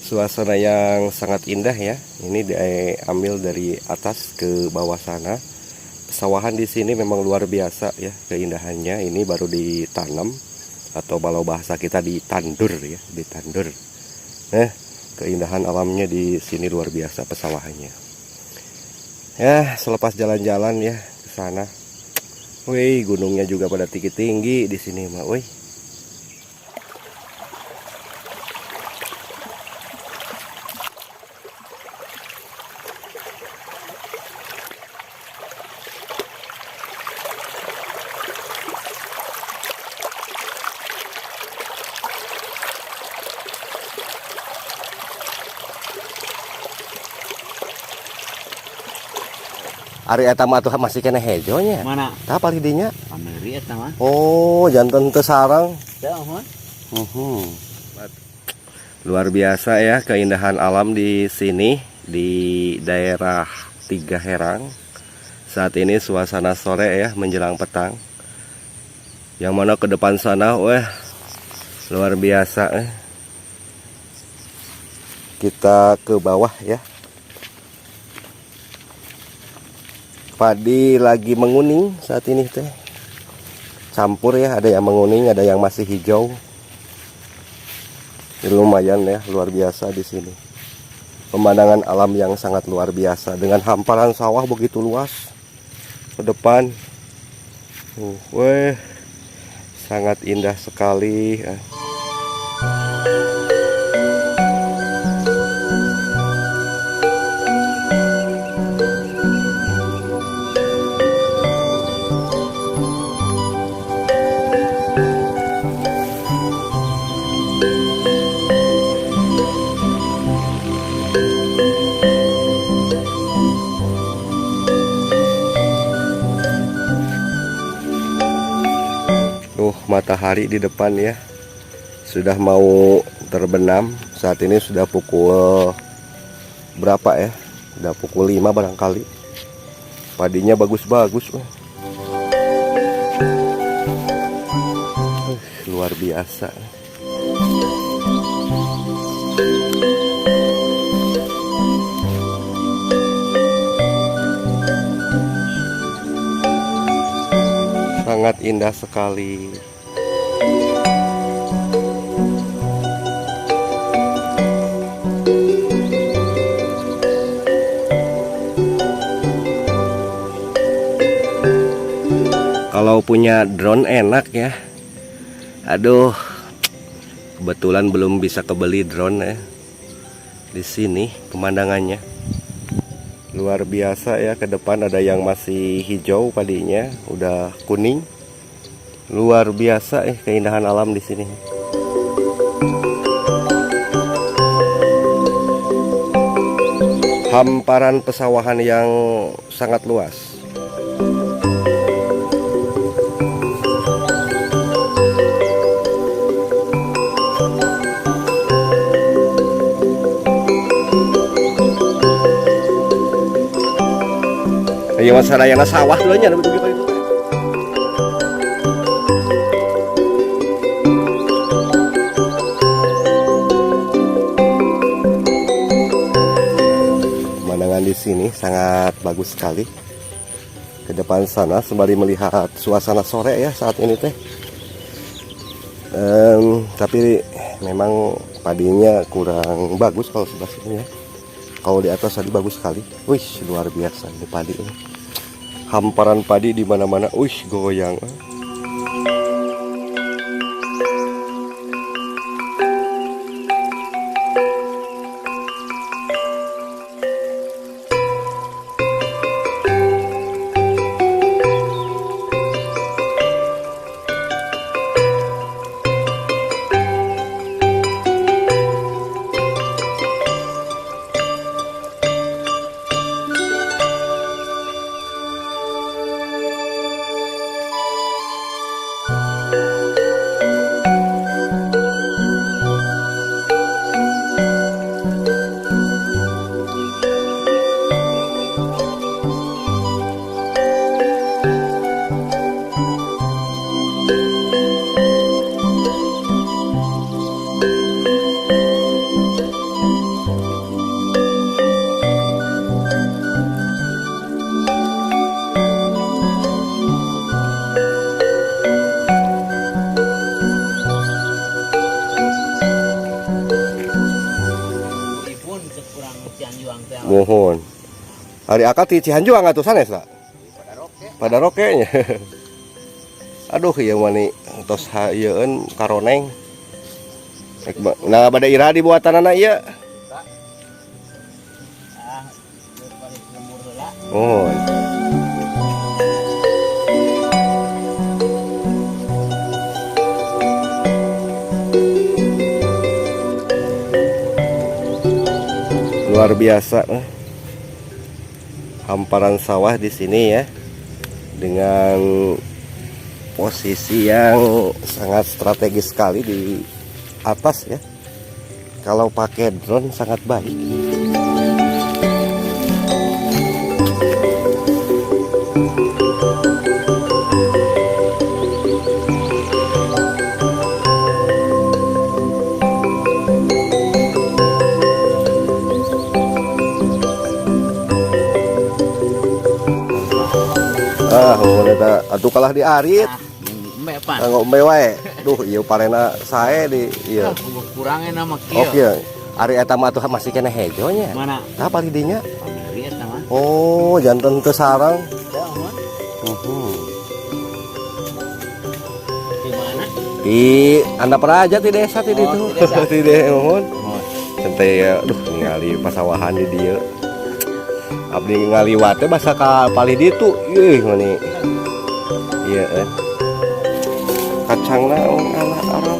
Suasana yang sangat indah ya. Ini diambil dari atas ke bawah sana. Pesawahan di sini memang luar biasa ya keindahannya. Ini baru ditanam atau kalau bahasa kita ditandur ya, ditandur. Keindahan alamnya di sini luar biasa pesawahannya. Ya, selepas jalan-jalan ya ke sana. Wih, gunungnya juga pada tinggi-tinggi di sini mah, wih. Ari eta mah tuh masih kena hejonya. Mana? Tah paling dinya. Pameri eta mah. Oh, jantan teu sarang. Teu mah. Luar biasa ya keindahan alam di sini di daerah Tiga Herang. Saat ini suasana sore ya menjelang petang. Yang mana ke depan sana, wah luar biasa. Kita ke bawah ya. Padi lagi menguning saat ini teh. Campur ya, ada yang menguning, ada yang masih hijau. Ini lumayan ya, luar biasa di sini. Pemandangan alam yang sangat luar biasa dengan hamparan sawah begitu luas ke depan. Weh, sangat indah sekali. Matahari di depan ya sudah mau terbenam. Saat ini sudah pukul berapa ya, udah pukul 5 barangkali. Padinya bagus-bagus. Luar biasa. Sangat indah sekali. Kalau punya drone enak ya. Aduh, kebetulan belum bisa kebeli drone ya. Di sini pemandangannya luar biasa ya. Ke depan ada yang masih hijau padinya, udah kuning. Luar biasa keindahan alam di sini. Hamparan pesawahan yang sangat luas. Ayo masarayana sawah dulunya begitu itu. Pemandangan di sini sangat bagus sekali. Ke depan sana sembari melihat suasana sore ya saat ini teh. Tapi memang padinya kurang bagus kalau sebelah sini ya. Kalau di atas tadi bagus sekali. Wih, luar biasa ini padi. Hamparan padi di mana-mana. Wih, goyang. Mohon. Hari akad di Cihanju angkat sanes lah. Pada rokenya. Aduh ieu mah ni tos haeueun karoneng. Nah bade ira dibuatanana ieu. Oh. Luar biasa hamparan sawah di sini ya, dengan posisi yang sangat strategis sekali di atas ya. Kalau pakai drone sangat baik. Atuh kalah di arit. Nggak umbe wae. Duh, ieu parena sae di ieu. Kurangnya nama kieu. Oke. Ari eta mah atuh masih kena hejo nya. Mana? Tah pali dinya. Pameri eta mah. Oh, janten teu sarang. Di mana? Di Anda Praja di desa di ditu. Di desa mohon. Santai ya. Duh, ningali pasawahan di dieu. Abdi ngaliwat teh basa ka pali ditu. Ih, mani. Iya kacang naon ala Arab.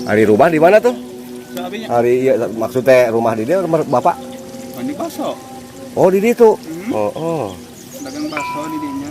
Hari rumah di mana tuh? Hari iya, maksudnya rumah di dia rumah bapak? Di baso. Oh di situ. Oh. Dagang baso di dinya.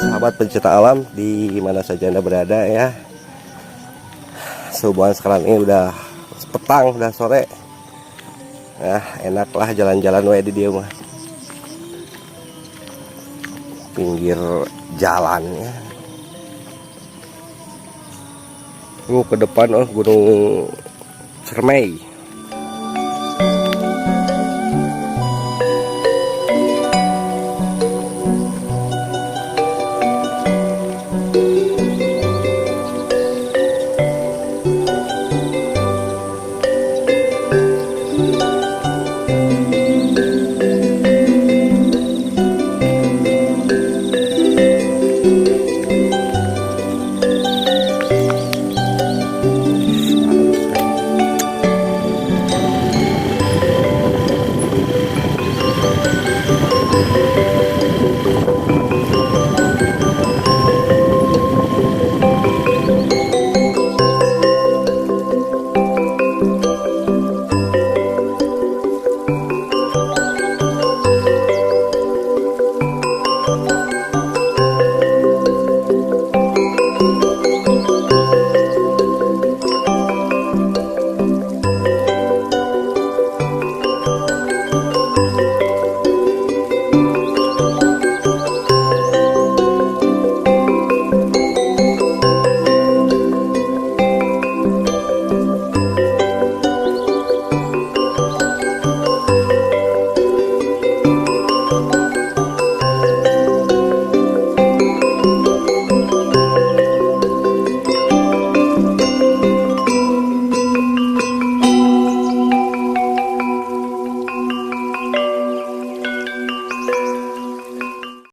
Sahabat pencinta alam di mana saja Anda berada ya. Sehubungan sekarang ini udah petang, udah sore. Nah, enaklah jalan-jalan wae di dia mah. Pinggir jalan ya. Ke depan Gunung Cermai.